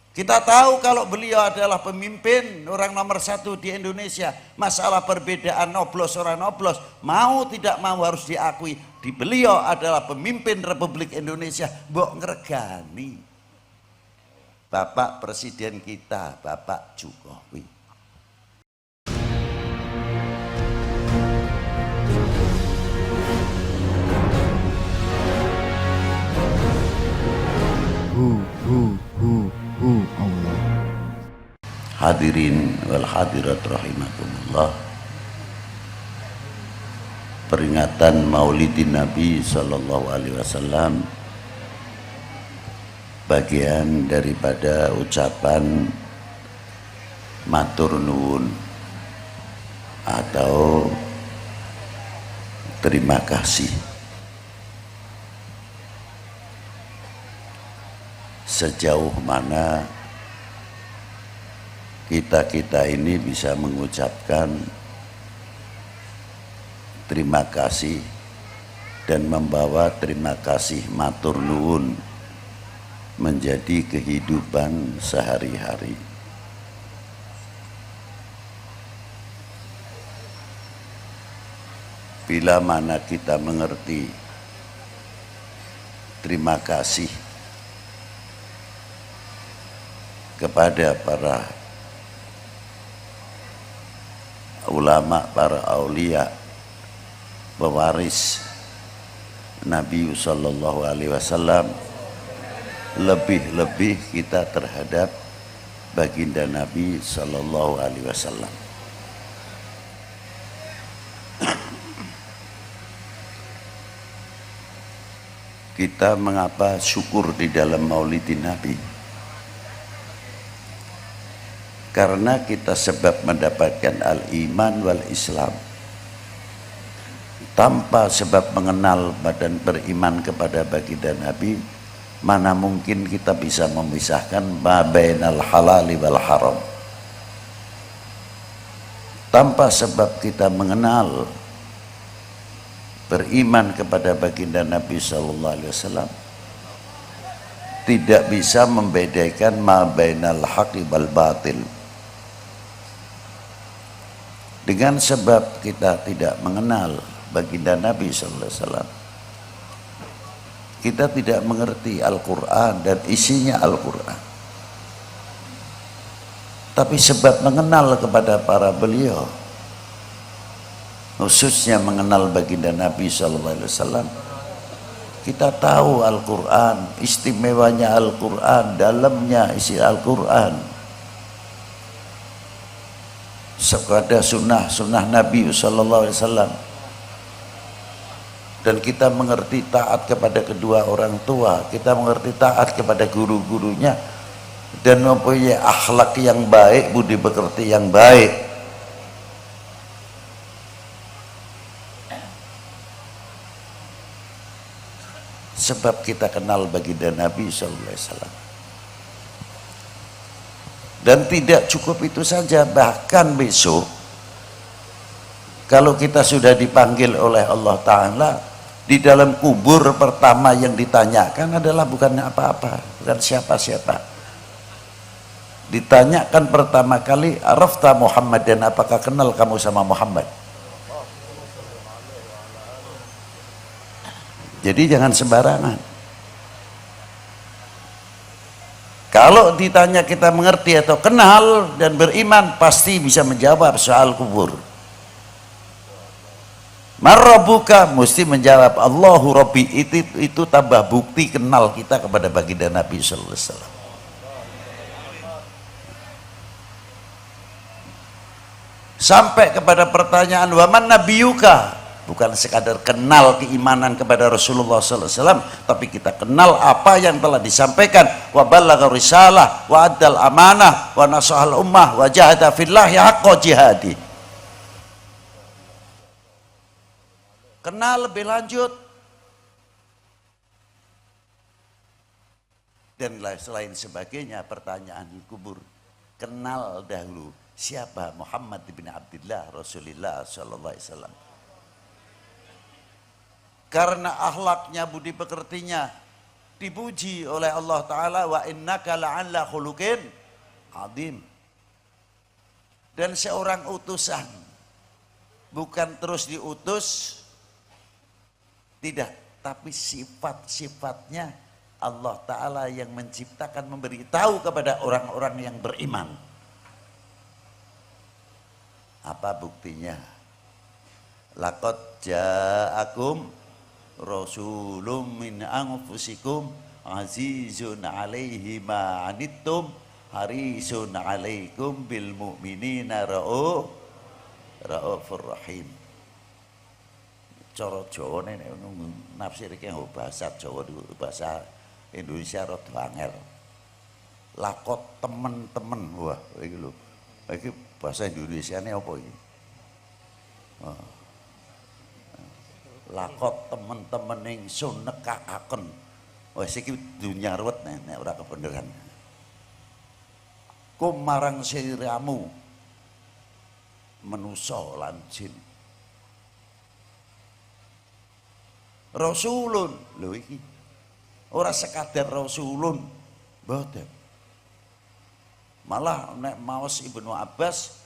Kita tahu kalau beliau adalah pemimpin orang nomor satu di Indonesia. Masalah perbedaan noblos orang noblos, mau tidak mau harus diakui. Di beliau adalah pemimpin Republik Indonesia. Mbok ngregani Bapak Presiden kita, Bapak Jokowi. Allah. Hadirin wal hadirat rahimakumullah. Peringatan Maulidin Nabi sallallahu alaihi wasallam bagian daripada ucapan matur nuwun atau terima kasih. Sejauh mana kita ini bisa mengucapkan terima kasih dan membawa terima kasih matur nuwun menjadi kehidupan sehari-hari. Bila mana kita mengerti terima kasih kepada para ulama, para aulia, pewaris Nabi sallallahu alaihi wasallam, lebih-lebih kita terhadap baginda Nabi sallallahu alaihi wasallam. Kita mengapa syukur di dalam Maulidin Nabi? Karena kita sebab mendapatkan al-iman wal Islam. Tanpa sebab mengenal dan beriman kepada baginda Nabi, mana mungkin kita bisa memisahkan ma bainal halali wal haram. Tanpa sebab kita mengenal beriman kepada baginda Nabi sallallahu alaihi wasallam, tidak bisa membedakan ma bainal haqqi wal batil. Dengan sebab kita tidak mengenal baginda Nabi sallallahu alaihi wasallam, kita tidak mengerti Al-Quran dan isinya Al-Quran. Tapi sebab mengenal kepada para beliau, khususnya mengenal baginda Nabi sallallahu alaihi wasallam, kita tahu Al-Quran, istimewanya Al-Quran, dalamnya isi Al-Quran. Sekadar sunnah Nabi sallallahu alaihi wasallam, dan kita mengerti taat kepada kedua orang tua, kita mengerti taat kepada guru-gurunya, dan mempunyai akhlak yang baik, budi pekerti yang baik. Sebab kita kenal baginda Nabi sallallahu alaihi wasallam. Dan tidak cukup itu saja, bahkan besok kalau kita sudah dipanggil oleh Allah Ta'ala, di dalam kubur pertama yang ditanyakan adalah bukan apa-apa, bukan siapa-siapa. Ditanyakan pertama kali, arafta Muhammad, dan apakah kenal kamu sama Muhammad? Jadi jangan sembarangan. Kalau ditanya kita mengerti atau kenal dan beriman, pasti bisa menjawab soal kubur. Marrabuka, mesti menjawab Allahu Rabbi. Itu tambah bukti kenal kita kepada baginda Nabi sallallahu alaihi wasallam. Sampai kepada pertanyaan waman nabiyuka, bukan sekadar kenal keimanan kepada Rasulullah sallallahu alaihi wasallam, tapi kita kenal apa yang telah disampaikan. Wa ballagha risalah wa addal amanah wa nasahal ummah wa jahada fillahi haqqa jihadi. Kenal lebih lanjut. Dan selain sebagainya, pertanyaan di kubur. Kenal dahulu siapa Muhammad bin Abdullah Rasulullah sallallahu alaihi wasallam. Karena akhlaknya, budi pekertinya, dipuji oleh Allah Ta'ala, wa innaka la'alla khuluqin azim. Dan seorang utusan bukan terus diutus, tidak, tapi sifat-sifatnya Allah Ta'ala yang menciptakan, memberitahu kepada orang-orang yang beriman. Apa buktinya? Laqad ja'akum rasulun min anfusikum azizun alaihi ma anittum harisun alaikum bil mu'minina raufur rahim. Cara Jawa nek nafsir iki bahasa Jawa bahasa Indonesia rada angel. Lakot temen-temen, wah iki lho. Iki bahasa Indonesiane apa iki? Lakot temen-temen ingsun nekakaken. Wis iki dunya ruwet nek ora kebeneran. Kum marang siramu manusa lan jin. Rasulun, lho iki ora sekadar rasulun, mboten. Malah nek maos Ibnu Abbas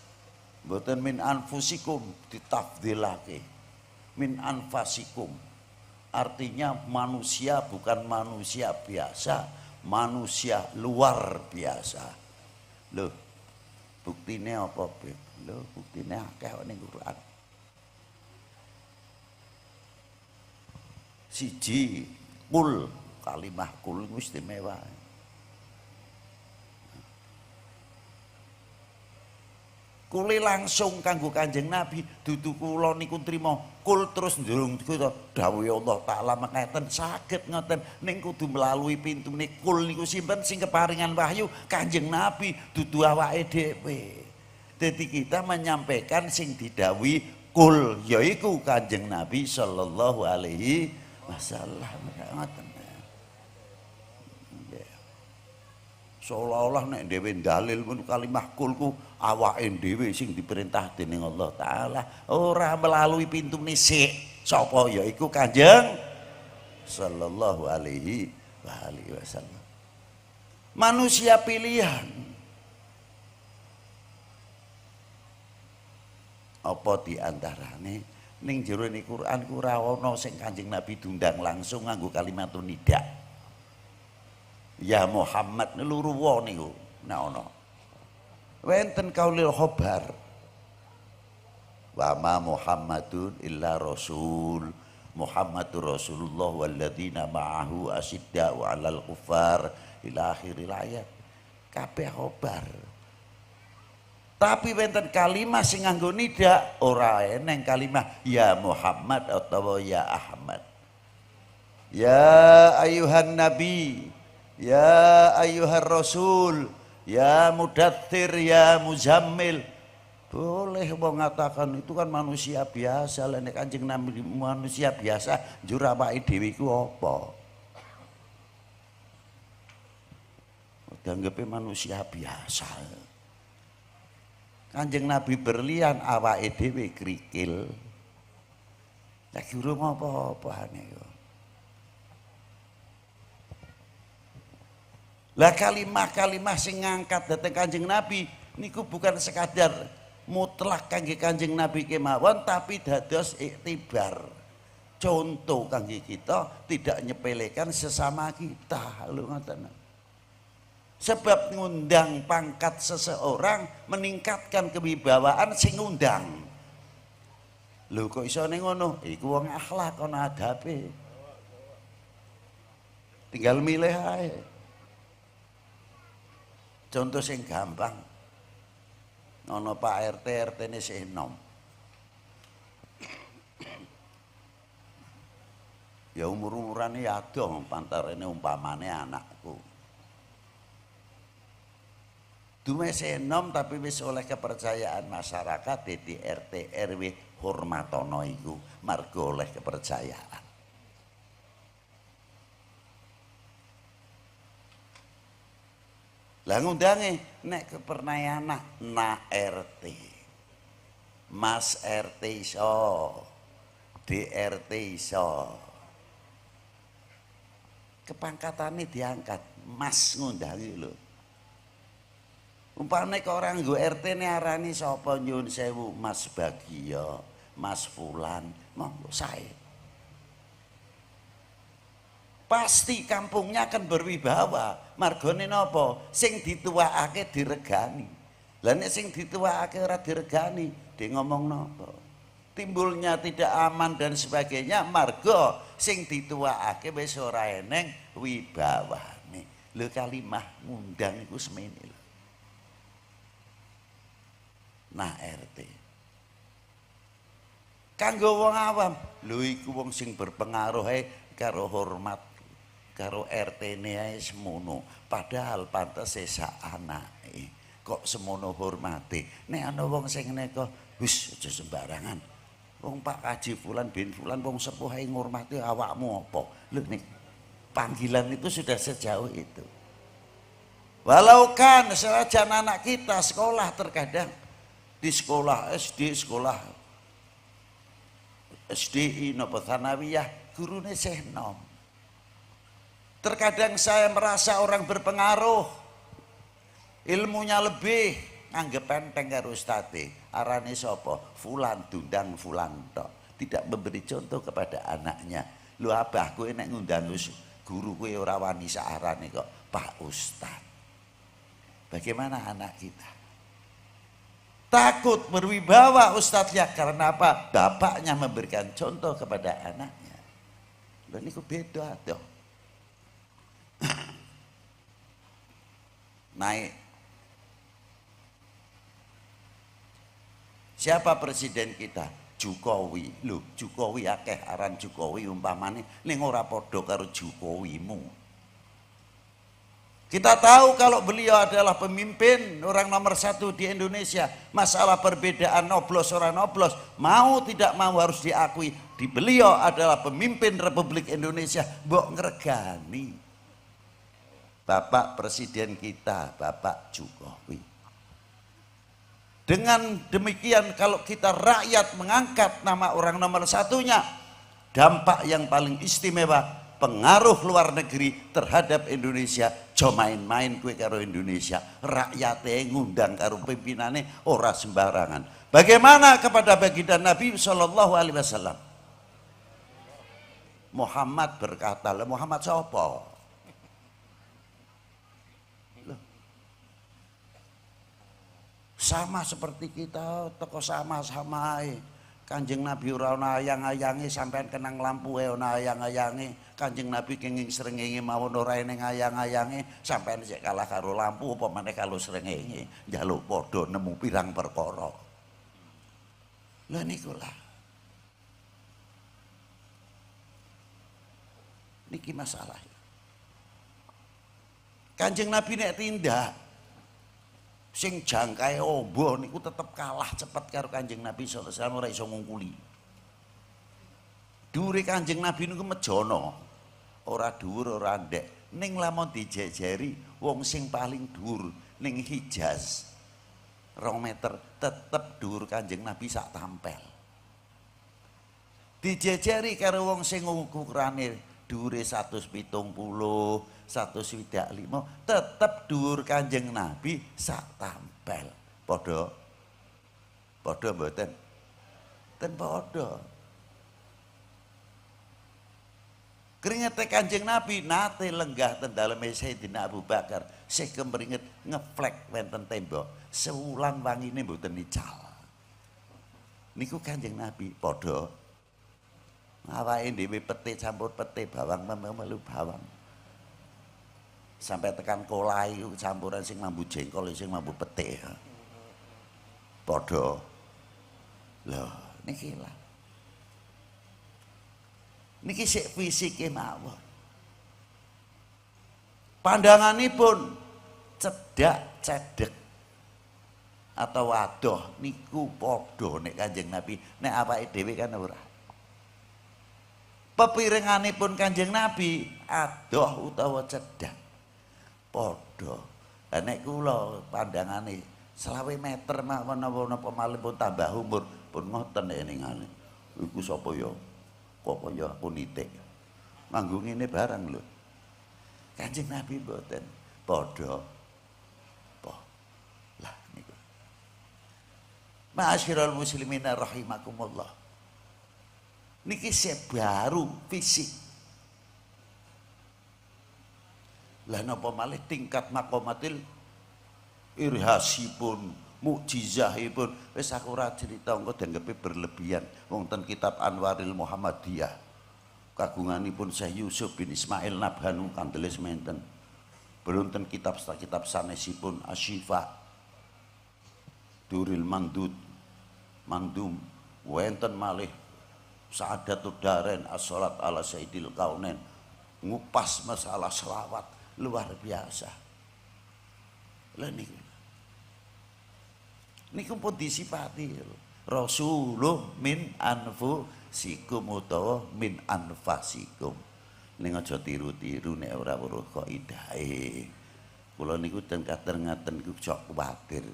mboten min anfusikum ditafdilake. Min anfasikum. Artinya manusia bukan manusia biasa, manusia luar biasa. Loh, buktinya apa, Beb? Loh, buktinya akeh ning Quran. Siji, kul, kalimah kul itu istimewa. Kuli langsung kanggo Kanjeng Nabi, dudu kula niku trima kul terus ndurung dawuh Allah Taala mekaten saged ngoten ning kudu melalui pintune kul niku sinten sing keparingan wahyu Kanjeng Nabi dudu awake dhewe. Dadi kita menyampaikan sing didhawuhi kul yaiku Kanjeng Nabi sallallahu alaihi wasallam. Ngoten. Seolah-olah nek dhewe dalil kalimah kulku awake dhewe sing diperintah dening Allah Taala, ora melalui pintune sik sapa yaiku Kanjeng sallallahu alaihi wasallam. Manusia pilihan. Apa diantarane ning jero ni Quran ku ora ana sing Kanjeng Nabi diundang langsung nganggo kalimatun nida. Ya Muhammad luru wa niku nek ana. Wenten kaulil khobar. Wa ma Muhammadun illa rasul. Muhammadur Rasulullah walladzina ma'ahu asyidda'u 'alal kuffar ila akhiril ayat. Kabeh khobar. Tapi wenten kalimah sing nganggo nida ora eneng kalimah ya Muhammad atau ya Ahmad. Ya ayuhan nabi, ya ayuhar rasul, ya mudaththir, ya muzammil. Boleh mengatakan itu kan manusia biasa. Lah nek Kanjeng Nabi manusia biasa, njur awake dhewe iku apa? Dianggepe manusia biasa. Kanjeng Nabi berlian awake dhewe krikil. Lagi urung apa-apane kok. Lah kalimah-kalimah sing ngangkat dhateng Kanjeng Nabi niku bukan sekadar mutlak kangge Kanjeng Nabi kemawon, tapi dados iktibar. Contoh kangge kita tidak nyepelekan sesama kita. Lho ngoten. Sebab ngundang pangkat seseorang meningkatkan kewibawaan sing ngundang. Lho kok iso ning ngono? Iku wong akhlak ana adabe. Tinggal milih ae. Contoh sing gampang. Ana Pak RT, RT-ne sing enom. Ya umur-umurane adoh pantarene umpamane anakku. Dume senom tapi wis oleh kepercayaan masyarakat dadi RT RW hormatono iku margo oleh kepercayaan. Lah ngundange nek kepernah anak nak RT. Mas RT iso. DRT iso. kepangkatane diangkat, Mas ngundangi lho. Umpamane kok orang nggo RT ne arani sapa nyun sewu Mas Bagio, Mas Fulan, monggo sae. Pasti kampungnya akan berwibawa. Margone napa? Sing dituwakake diregani. Lah nek sing dituwakake ora diregani, dia ngomong napa? Timbulnya tidak aman dan sebagainya, margo sing dituwakake wis ora eneng wibawane. Lho kalimah ngundang iku semene lho. Nah RT kanggo wong awam lho iku wong sing berpengaruh karo hormat karo RT-ne ae semono, padahal pantes sak anake kok semono hormate. Nek ana wong sing ngene kok wis aja sembarangan, wong Pak Kaji Fulan bin Fulan wong sepuh ae ngurmati, awakmu apa? Lho nek panggilan itu sudah sejauh itu. Walau kan senajan anak kita sekolah, terkadang di sekolah SDI napa tsanawiyah gurune sih nom. Terkadang saya merasa orang berpengaruh, ilmunya lebih, anggap enteng karo ustate, arane sapa? Fulan dundang fulan tok, tidak memberi contoh kepada anaknya. Lu abah kowe nek ngundang guru kowe ora wani saarane kok Pak Ustad. Bagaimana anak kita? Takut berwibawa ustadznya karena apa? Bapaknya memberikan contoh kepada anaknya. Dan itu beda dong. Naik. Siapa presiden kita? Jokowi. Loh, Jokowi akeh aran Jokowi umpamane ning ora padha karo Jokowimu. Kita tahu kalau beliau adalah pemimpin orang nomor 1 di Indonesia. Masalah perbedaan noblos orang noblos, mau tidak mau harus diakui. Di beliau adalah pemimpin Republik Indonesia. Mbok ngregani Bapak Presiden kita, Bapak Jokowi. Dengan demikian kalau kita rakyat mengangkat nama orang nomor 1-nya, dampak yang paling istimewa, pengaruh luar negeri terhadap Indonesia. Jo main-main kue karo Indonesia, rakyatnya ngundang karo pimpinannya ora sembarangan. Bagaimana kepada baginda Nabi Shallallahu Alaihi Wasallam? Muhammad berkata, Muhammad siapa? Sama seperti kita, toko sama-sama. Kanjeng Nabi ora ana ayang-ayange, sampean kenang lampu ana ayang-ayange. Kanjeng Nabi kenging srengenge mawon ora eneng ayang-ayange, sampean sik kalah karo lampu apa maneh kalau srengenge. Njaluk padha nemu pirang perkara. Lha niku lah. Niki masalah. Kanjeng Nabi nek tindak sing jangkae ombo niku tetep kalah cepet karo Kanjeng Nabi sallallahu alaihi wasallam, ora iso ngungkuli. Dhuwure Kanjeng Nabi niku mejono, ora dhuwur ora ndek. Ning lamun dijejeri wong sing paling dhuwur ning Hijaz 2 meter, tetep dhuwur Kanjeng Nabi sak tampel. Dijejeri karo wong sing ukurane dhuwure 170, 125, tetep dhuwur Kanjeng Nabi sak tampel. Padha mboten? Ten padha. Keringete Kanjeng Nabi nate lenggah ten daleme Sayyidina Abu Bakar, sih kemringet ngeflek wonten tembok, sewulan wangine mboten ical. Niku Kanjeng Nabi padha. Awake dhewe pete campur pete, bawang melu bawang. Sampai tekan kolai campuran sing mambu jengkol sing mambu pete. Padha. Lho, niki lah. Niki sik fisike mawon. Pandanganipun cedak cedek atau wadoh niku padha nek Kanjeng Nabi, nek awake dhewe kan ora. Pepiringanipun Kanjeng Nabi adoh utawa cedak padha. Lah nek kula pandangane 20 meter mawon napa malih pun tambah umur pun ngoten nek ningane. Iku sapa ya? Kok kaya aku nitik. Manggung ngene barang lho. Kanjeng Nabi mboten padha apa lah niku. Ma'asyiral muslimina rahimakumullah. Niki baru fisik. Lah napa malih tingkat maqamatil irhasipun, mukjizahipun wis aku ora crita engko dianggepe berlebihan. Wong ten kitab Anwaril Muhammadiyah kagunganipun Syekh Yusuf bin Ismail Nabhanu kandeles menten. Belum ten kitab sanesipun Asyifa, Duril Mandud, Mandum, wenten malih Sa'adatud Darain as-salat ala Sayyidil Kaunain, ngupas masalah selawat luar biasa. Lah niku pun disifati Rasulullah min anfusikum utawa min anfasikum. Ning aja tiru-tiru nek ora weruh kaidahe. Kula niku ten kader ngaten niku sok kuwatir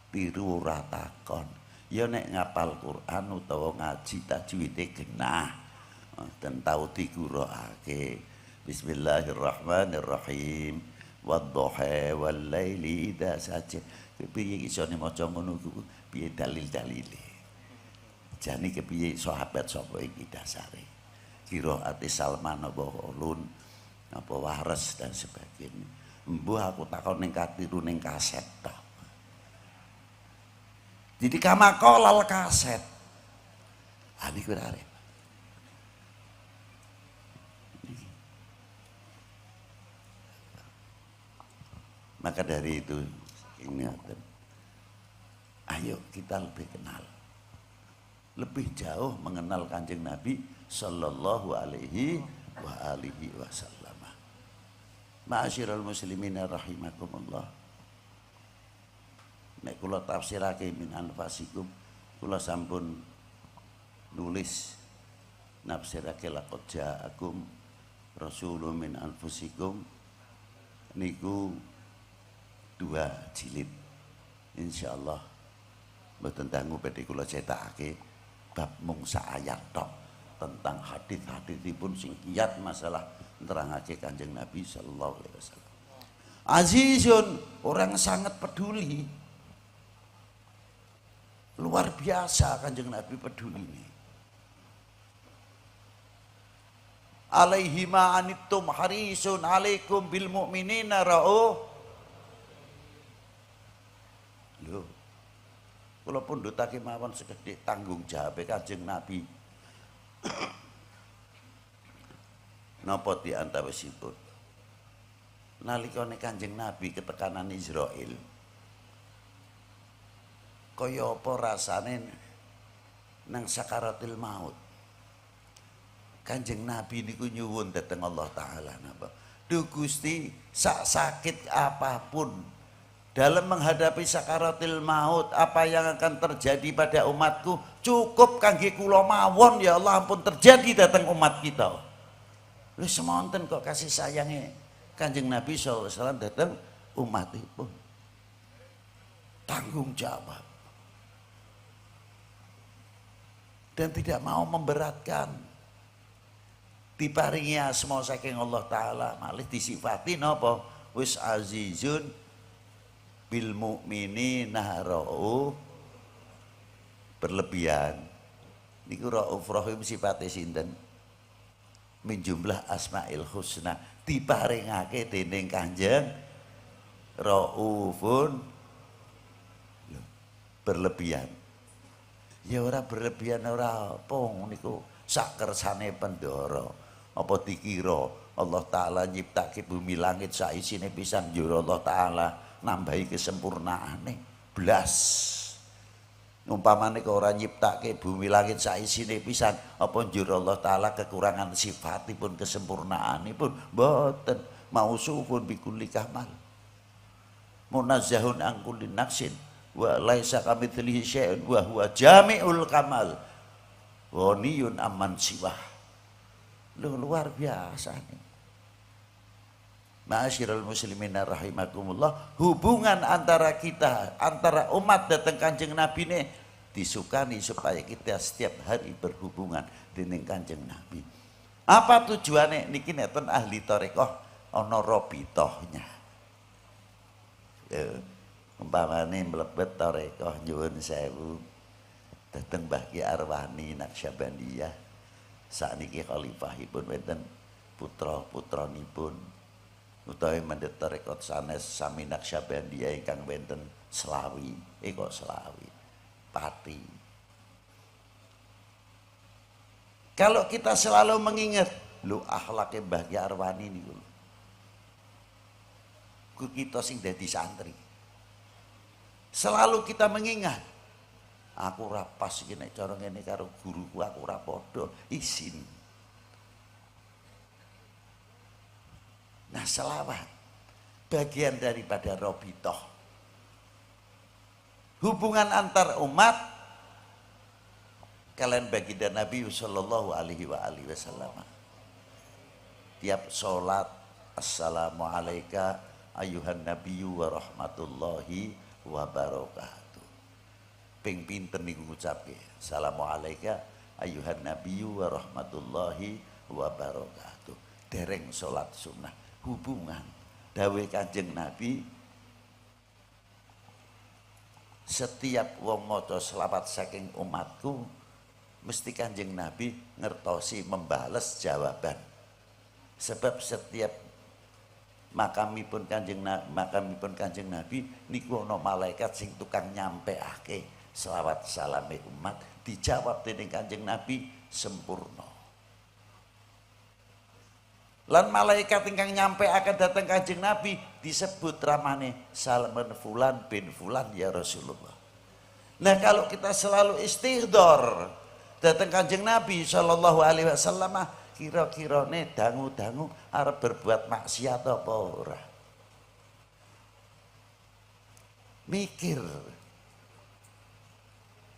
tiru ora takon. Ya nek ngapal Quran utawa ngaji tajwide genah. Dan tau digurukake. Bismillahirrahmanirrahim. Wadduha wal laili idza saja. Piye isone maca ngono ku? Piye dalil-dalile? Jane kepiye sahabat sapa iki dasare? Qiraate Salman apa Ulun apa Waras dan sebagainya. Mbuh aku takon ning katiru ning kaset tok. Jadi kamakolal kaset. Ah niku arep. Maka dari itu ingatan. Ayo kita lebih kenal. Lebih jauh mengenal Kanjeng Nabi sallallahu alaihi wa alihi wasallam. Ma'asyiral muslimina rahimakumullah. Nek kula tafsirake min anfasikum, kula sampun nulis nafsirake laqad ja'akum rasulun min anfusikum niku 2 jilid. Insyaallah mboten dangu badhe kula cetakake bab mung sak ayat tok tentang hadis-hadisipun sing kiyat masalah nerangake Kanjeng Nabi sallallahu alaihi wasallam. Azizun, orang sangat peduli. Luar biasa Kanjeng Nabi peduli ini. Alaihi ma anittum harisun alaikum bil mu'minina ra'uf. Lho. Kula pundhutake mawon sekedhik tanggung jawab Kanjeng Nabi. Napa di antawisipun? Nalikane Kanjeng Nabi ketekanan Israel. Kaya apa rasane nang sakaratil maut. Kanjeng Nabi niku nyuwun dhateng Allah taala napa? Duh Gusti, sak sakit apapun dalam menghadapi sakaratil maut, apa yang akan terjadi pada umatku cukup kangge kula mawon ya Allah ampun terjadi datang umat kita. Lha semonten kok kasih sayangnya Kanjeng Nabi sallallahu alaihi wasallam datang umatipun. Tanggung jawab. Dan tidak mau memberatkan. Diparingi asma saking Allah taala, malih disifati napa? Wis azizun bil mu'minina rauf, berlebihan. Niku rauf rahim sifate sinten? Min jumlah asmaul husna diparingake dening Kanjeng raufun berlebihan. Ya ora berlebihan ora apa niku sak kersane pendoro. Apa dikira Allah taala nyiptake bumi langit sak isine pisan njur Allah taala nambahi kesempurnaane blas. Umpamane kok ora nyiptake bumi langit sak isine pisan apa njur Allah taala kekurangan sifatipun kesempurnaanipun mboten. Mausufun bikulli kamal. Munazzahun an kulli naqsin wa laisa kamitslihi syai'un wa huwa jami'ul kamal. Ghaniyun amman siwah. Luar biasa nih. Ma'asyiral muslimina rahimakumullah, hubungan antara kita, antara umat datang Kanjeng Nabi ini disukani supaya kita setiap hari berhubungan dengan Kanjeng Nabi. Apa tujuannya? Niki neten ahli tarekah ana robitohnya. Umpamane mlebet tarekah nyuwun sewu dateng Mbah Ki Arwani Naqsyabandiyah sakniki khalifahipun wonten putra-putranipun utawi mendhet tarekat sanes sami Naqsyabandiyah ingkang wonten Slawi kok Slawi Pati. Kalau kita selalu mengingat lho akhlake Mbah Ki Arwani niku kita sing dadi santri selalu kita mengingat aku ora pas iki nek cara ngene karo guruku aku ora padha izin. Nah selawat bagian daripada robitoh hubungan antar umat kalian baginda Nabi sallallahu alaihi wasallam tiap sholat assalamu alayka ayuhan nabiyyu wa rahmatullahi wa barakatuh. Ping pinten niku ngucapke assalamu alayka ayuhan nabiyyu wa rahmatullahi wa barakatuh. Dereng sholat sunnah hubungan dawuh Kanjeng Nabi setiap wong maca selawat saking umatku mesti Kanjeng Nabi ngertosi membales jawaban. Sebab setiap makamipun Kanjeng Nabi niku ana malaikat sing tukang nyampeake selawat salame umat dijawab dening Kanjeng Nabi sempurna. Lan malaikat ingkang nyampeaken dhateng Kanjeng Nabi disebut ramane salaman fulan bin fulan ya Rasulullah. Nah kalau kita selalu istighfar dateng Kanjeng Nabi sallallahu alaihi wasallam kira-kirane dangu-dangu arep berbuat maksiat apa ora? Mikir.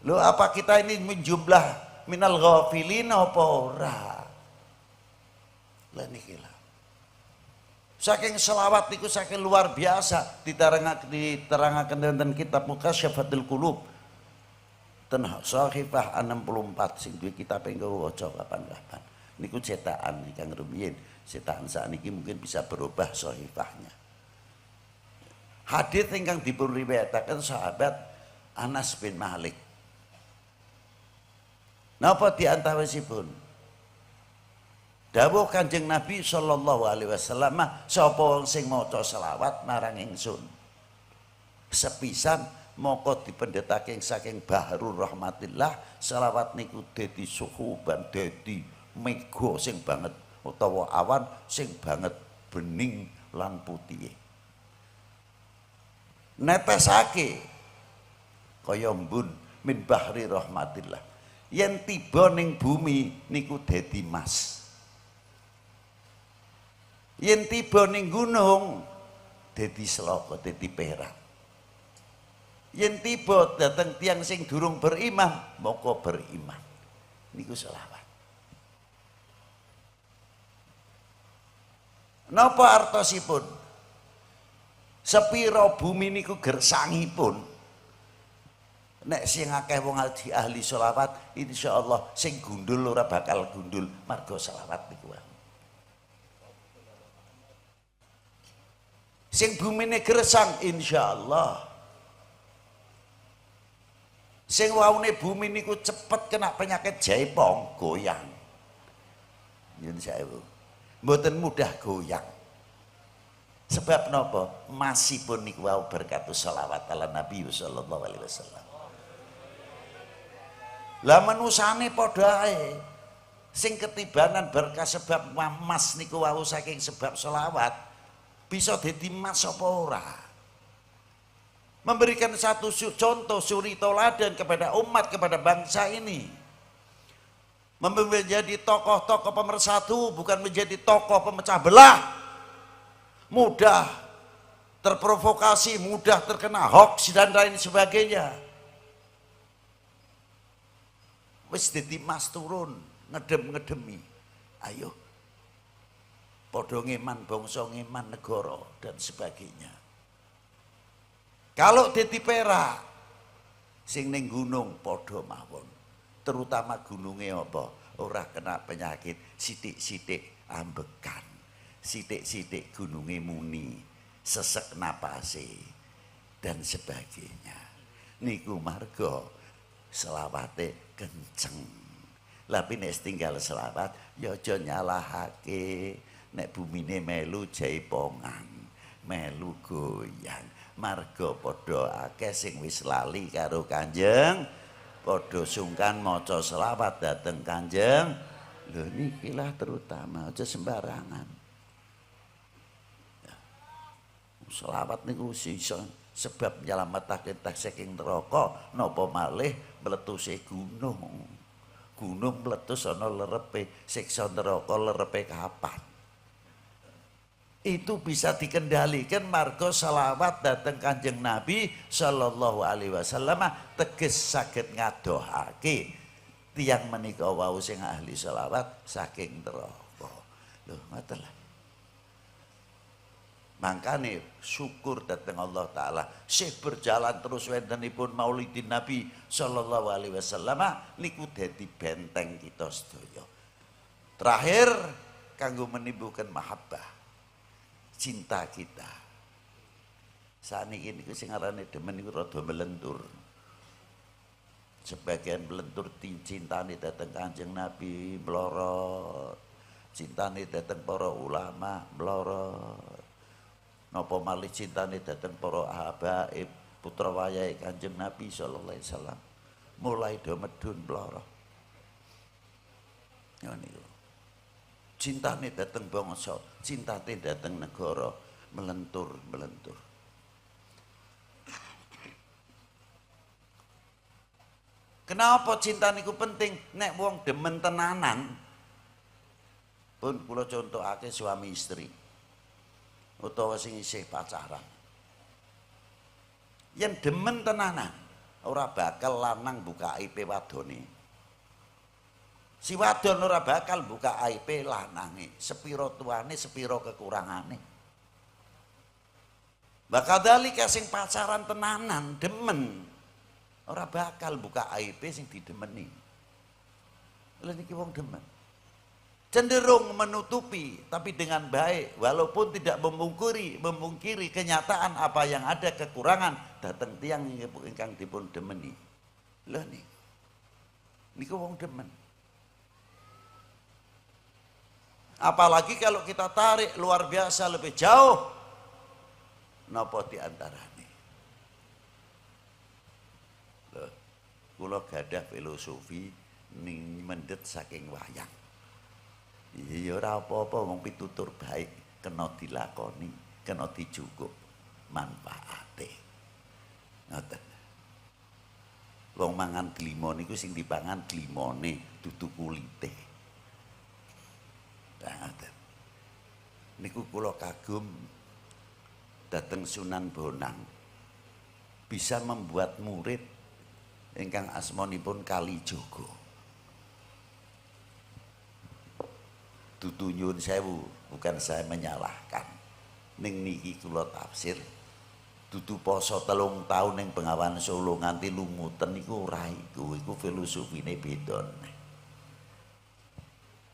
Loh apa kita ini menjumlah minal ghafilin apa ora? Lah niki lah. Saking selawat niku saking luar biasa diterangaken wonten kitab Mukasyfatul Qulub. Ten Sahifah 64 sing duwe kitab engko waca kapan-kapan. Niku cetakan ingkang rumiyin, cetakan sakniki mungkin bisa berubah sahifahnya. Hadis ingkang dipun riwayataken sahabat Anas bin Malik. Napa diantawisipun? Dawuh Kanjeng Nabi sallallahu alaihi wasallam, sapa wong sing maca selawat marang ingsun sepisan moko dipendhetake saking bahrul rahmatillah selawat niku dadi suhuban dadi mega sing banget utawa awan sing banget bening lan putih. Netesake kaya embun min bahri rahmatillah. Yen tiba ning bumi niku dadi mas. Yen tiba ning gunung dadi sloka, dadi perak. Yen tiba dateng tiang sing durung beriman, moko beriman. Niku selawat. Napa artosipun? Sepiro bumi niku gersangipun. Nek sing akeh wong ahli selawat, insyaallah sing gundul ora bakal gundul marga selawat niku. Sing bumine gersang insyaallah. Sing waune bumi niku cepet kena penyakit jaipong goyang. Nyun sewu. Mboten mudah goyang. Sebab napa? Masipun niku wau berkatu shalawat ala Nabi sallallahu alaihi wasallam. Lah manusane padha ae. Sing ketibanan berkah sebab mas niku wau saking sebab shalawat bisa dadi mas apa ora? Memberikan satu contoh suri toladan kepada umat, kepada bangsa ini. Menjadi tokoh-tokoh pemersatu, bukan menjadi tokoh pemecah belah. Mudah terprovokasi, mudah terkena hoax dan lain sebagainya. Wis dadi mas turun, ngedem-ngedemi. Ayo. Padha ngeman bangsa, ngeman negara dan sebagainya. Kalau dadi perak sing ning gunung padha mawon. Terutama gununge apa? Ora kena penyakit sithik-sithik ambekan. Sithik-sithik gununge muni, sesek napase dan sebagainya. Niku marga selawate kenceng. Lah nek tinggal selawat ya aja nyalahake. Nek bumine melu jaipongan, melu goyang. Marga padha akeh sing wis lali karo Kanjeng, padha sungkan maca selawat dhateng Kanjeng. Lho niki lah terutama aja sembarangan. Selawat niku iso sebab nyelametake saking neraka napa malih mletuse gunung. Gunung meletus ana lerepe, siksa neraka lerepe kapan? Itu bisa dikendalikan marga selawat dateng Kanjeng Nabi sallallahu alaihi wasallam teges saged ngadohake tiyang menika wau sing ahli selawat saking neraka. Lho ngoten lah. Mangkane syukur dateng Allah taala sih berjalan terus wontenipun Maulidin Nabi sallallahu alaihi wasallam niku dadi benteng kita sedaya. Terakhir kanggo menimbulkan mahabbah, cinta kita. Saniki niku sing arane demen niku rada melentur. Sebagian melentur cintane dhateng Kanjeng Nabi mlorot. Cintane dhateng para ulama mlorot. Napa malih cintane dhateng para habaib putra wayahe Kanjeng Nabi sallallahu alaihi wasallam mulai do medun mlorot. Ya niku. Cintane dateng bangsa, cintane dateng negara melentur. Kenapa cinta niku penting? Nek wong demen tenanan, pun kula contohake suami istri, utawa sing isih pacaran. Yen demen tenanan, ora bakal lanang buka aib wadone. Si wadon ora bakal buka aib lanange, sepiro tuane, sepiro kekurangane. Bakal dalika sing pacaran tenanan, demen, ora bakal buka aib sing didemeni. Lha niki wong demen. Cenderung menutupi, tapi dengan baik, walaupun tidak memungkiri kenyataan apa yang ada kekurangan dateng tiyang ingkang dipun demeni. Lha niku wong demen. Apalagi kalau kita tarik luar biasa lebih jauh, napa di antarane? Loh, kula gadah filosofi ning mendhet saking wayang. Iya ora apa-apa wong pitutur baik kena dilakoni, kena dijukuk manfaate. Ngoten. Wong mangan glimo niku sing dipangan glimone dudu kulite. Niku kula kagum dateng Sunan Bonang bisa membuat murid ingkang asmanipun Kalijaga. Dudu nyuwun sewu, bukan saya menyalahkan. Ning niki kula tafsir dudu poso 3 tahun ning Bengawan Solo nganti lumuten niku ora iku filosofine beda.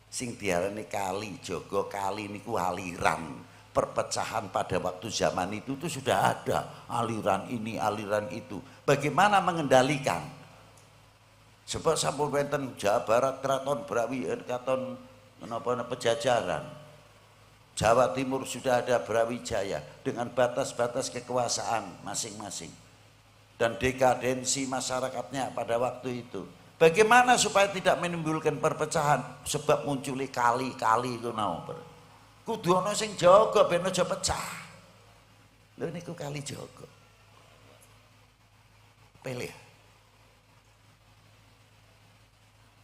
Sing diarani Kalijaga, kali niku aliran perpecahan pada waktu zaman itu sudah ada aliran ini aliran itu. Bagaimana mengendalikan? Sebab sampun wonten Jawa Barat Kraton Brawijaya, Kraton menapa Pejajaran. Jawa Timur sudah ada Brawijaya dengan batas-batas kekuasaan masing-masing dan dekadensi masyarakatnya pada waktu itu. Bagaimana supaya tidak menimbulkan perpecahan? Sebab munculi kali-kali itu napa? Kudu ana sing jaga ben aja pecah. Lha niku Kalijaga. Pilih.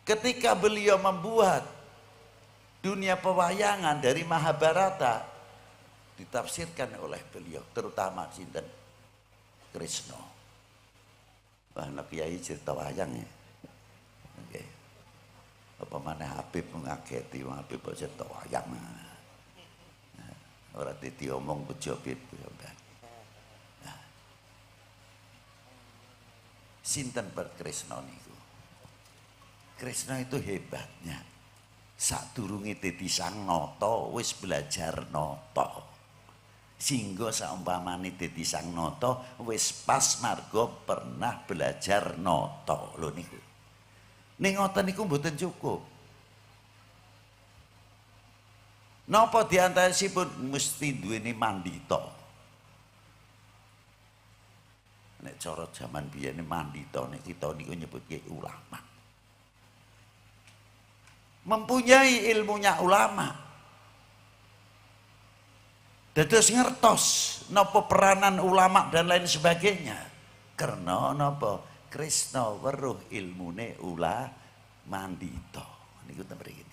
Ketika beliau membuat dunia pewayangan dari Mahabharata ditafsirkan oleh beliau, terutama sinten Krishna. Wah, nek kiai cerita wayang ya. Oke. Apa mana Habib ngageti wong Habib kok cerita wayang. Ora diomong bejo Habib. Nah. Sinten Krishna niku. Krishna itu hebatnya. Sadurunge dadi sang nata wis belajar nata. Sehingga saumpamane dadi sang nata wis pas marga pernah belajar nata. Lho niku. Ning ngoten niku mboten cukup. Napa diantarisipun mesti duweni mandita. Nek cara jaman biyen mandita nek kita niku nyebutke ulama. Mempunyai ilmunya ulama. Dados ngertos napa peranan ulama dan lain sebagainya. Karena napa Krishna weruh ilmune mandita. Niku ten mriki.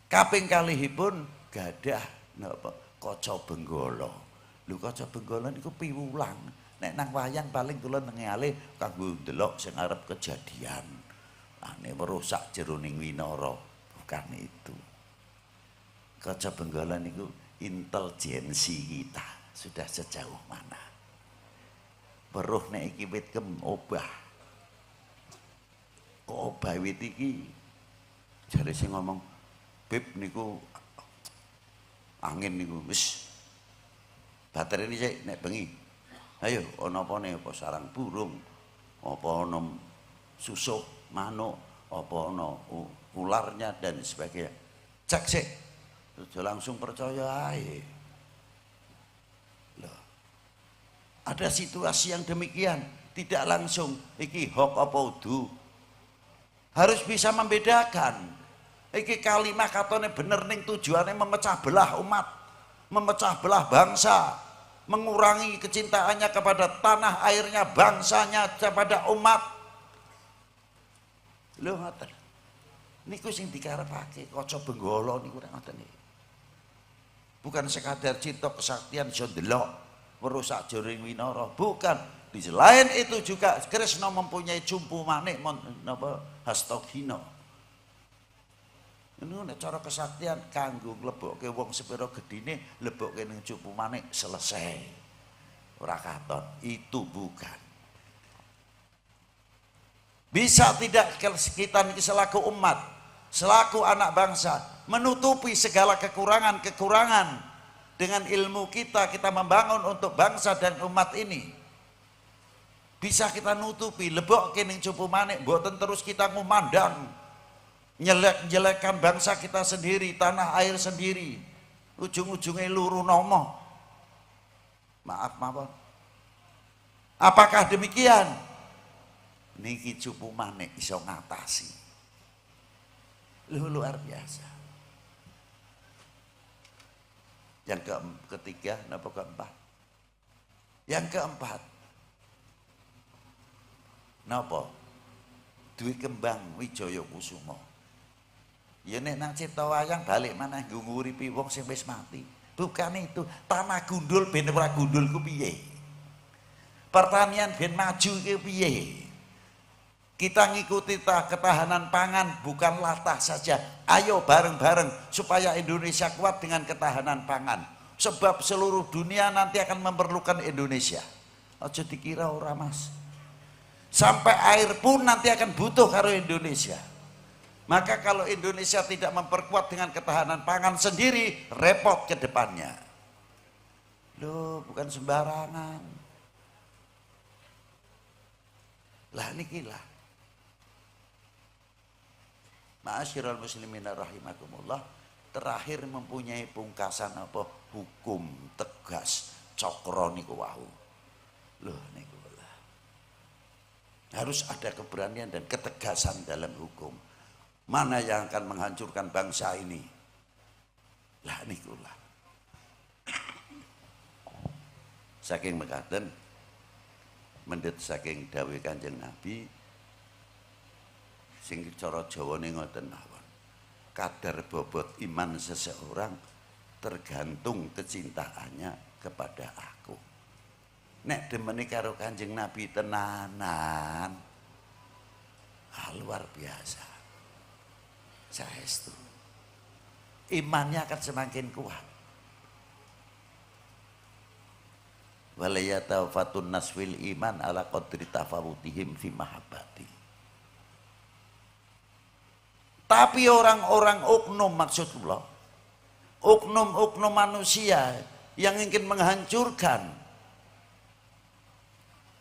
Kaping kalihipun gadah napa kaca benggala. Lho kaca benggala niku piwulang. Nek nang wayang paling kula nengale kanggo ndelok sing arep kejadian. Ane merusak jeroning winara, bukan itu. Kaca benggala niku intelijensi kita sudah sejauh mana. Weruh nek iki wit obah. Kok obah wit iki? Jare sing ngomong, "Bib niku angin niku wis batere ini sik nek bengi. Ayo ana apane apa sarang burung, apa ana susuk manuk, apa ana ularnya dan sebagainya. Cek sik. Aja langsung percaya ae. Loh. Ada situasi yang demikian, tidak langsung iki hok apa udu. Harus bisa membedakan. Iki kalimah katone bener ning tujuannya memecah belah umat, memecah belah bangsa, mengurangi kecintaannya kepada tanah airnya, bangsanya, kepada umat. Lho ngoten. Niku sing dikarepake kaca benggala niku nek ngoten iki. Bukan sekadar cinta kesaktian iso ndelok merusak joring winara, bukan. Di selain itu juga Krishna mempunyai cumpu manik napa hastagina. Ini nek cara kesaktian kanggo nglebokke wong sepira gedine lebokke ning cumpu manik selesai. Ora katon, itu bukan. Bisa tidak kita selaku umat, selaku anak bangsa menutupi segala kekurangan-kekurangan dengan ilmu kita membangun untuk bangsa dan umat ini. Bisa kita nutupi, lebokke ning cumpu manik, mboten terus kita ngumandang nyelek-nyelekan bangsa kita sendiri, tanah air sendiri, ujung-ujungnya luru nomo. Maaf mawon. Apakah demikian? Niki cumpu manik iso ngatasi. Luar biasa. Yang ketiga, napa keempat? Yang keempat, napa? Duwe kembang Wijaya Kusuma. Ya nek nang cipta wayang balik maneh nggo nguripi wong sing wis mati. Bukan itu, tanah gundul ben ora gundul ku piye? Pertanian ben maju ku piye? Kita ngikuti ketahanan pangan bukan latah saja. Ayo bareng-bareng supaya Indonesia kuat dengan ketahanan pangan. Sebab seluruh dunia nanti akan memerlukan Indonesia. Aja dikira ora Mas. Sampai air pun nanti akan butuh karo Indonesia. Maka kalau Indonesia tidak memperkuat dengan ketahanan pangan sendiri, repot ke depannya. Loh, bukan sembarangan. Lah nikilah. Ma'asyiral muslimin rahimakumullah, terakhir mempunyai pungkasan apa? Hukum tegas cokro niku wau. Loh niku lah. Harus ada keberanian dan ketegasan dalam hukum. Mana yang akan menghancurkan bangsa ini? Lah niku lah. Saking mekaten mendhet saking dawuh Kanjeng Nabi sing cara Jawane ngoten mawon. Kadar bobot iman seseorang tergantung kecintaannya kepada aku. Nek demene karo Kanjeng Nabi tenanan, luar biasa. Saestu. Imannya akan semakin kuat. Walayatafatun naswil iman ala qadri tafawutihim fi mahabbati. Tapi orang-orang oknum, maksudullah, oknum-oknum manusia yang ingin menghancurkan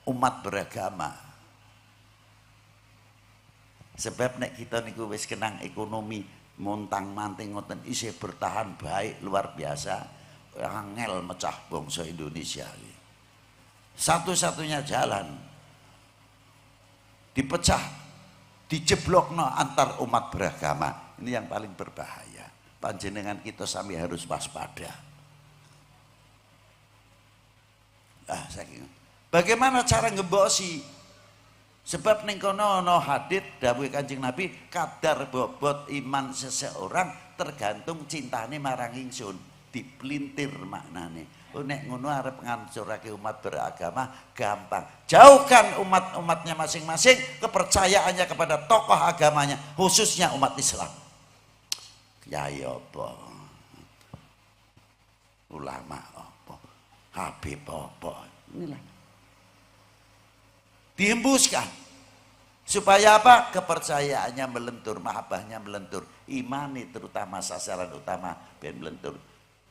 umat beragama. Sebab nek kita niku wis kenang ekonomi montang-manting ngoten isih bertahan baik luar biasa, angel mecah bangsa Indonesia. Satu-satunya jalan dipecah, dijeblokno antar umat beragama. Ini yang paling berbahaya. Panjenengan kita sami harus waspada. Bagaimana cara ngebosi? Sebab ning kono ana hadits dawuh Kanjeng Nabi, kadar bobot iman seseorang tergantung cintane marang ingsun. Dipelintir maknane. Nek ngono arep ngancurake umat beragama gampang. Jauhkan umat-umatnya masing-masing kepercayaannya kepada tokoh agamanya, khususnya umat Islam. Kiai apa? Ulama apa? Habib apa? Inilah. Dihembuskan supaya apa? Kepercayaannya melentur, mahabbahnya melentur, imani terutama sasaran utama ben melentur.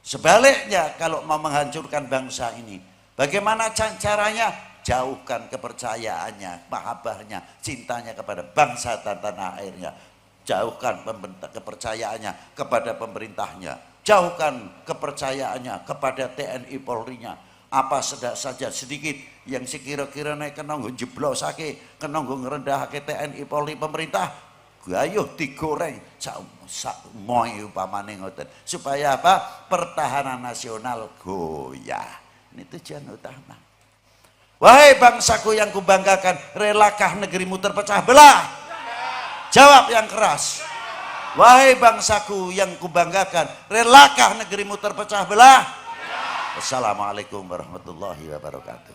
Sebaliknya kalau mau menghancurkan bangsa ini, bagaimana caranya? Jauhkan kepercayaannya, mahabbahnya, cintanya kepada bangsa dan tanah airnya. Jauhkan kepercayaannya kepada pemerintahnya, jauhkan kepercayaannya kepada TNI Polri-nya. Apa saja sedikit yang sekira-kira naik kena jeblosake, kena ngerendahake TNI Polri pemerintah, gayuh digoreng sak moy upamane ngoten. Supaya apa? Pertahanan nasional goyah. Ini tujuan utama. Wahai bangsaku yang kubanggakan, relakah negerimu terpecah belah? Jawab yang keras. Wahai bangsaku yang kubanggakan, relakah negerimu terpecah belah? Wassalamualaikum warahmatullahi wabarakatuh.